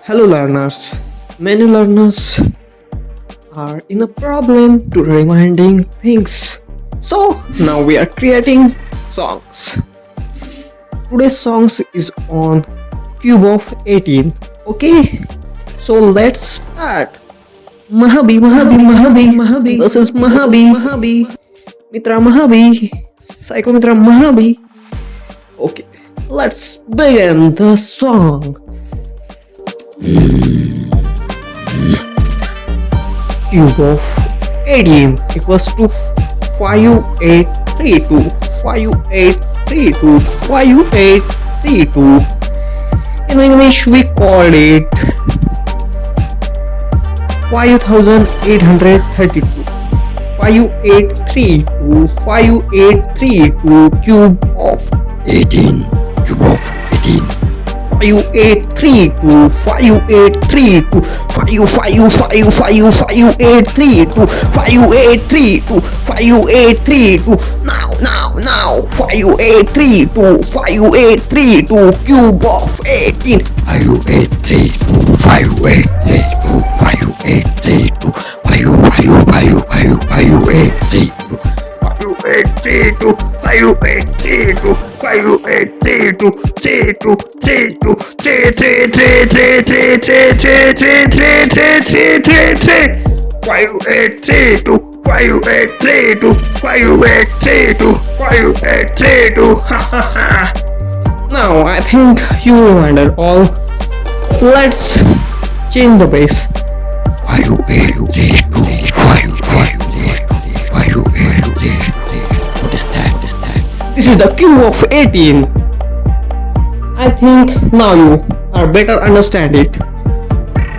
Hello learners. Many learners are in a problem to reminding things. So now we are creating songs. Today's songs is on cube of 18. Okay? So let's start. Mahabi. This is Mahabi. Mitra Mahabi. Psycho Mitra Mahabi. Okay. Let's begin the song. Cube of 18 equals to 5832. 5832. In English we call it 5832. 5832 cube of 18 cube of 18 5832 5832 now 5832 cube of 18 5832 5832 Now I think you reminded all. Let's change the bass. 5832 What is that? This is the cube of 18. I think now you are better understand it.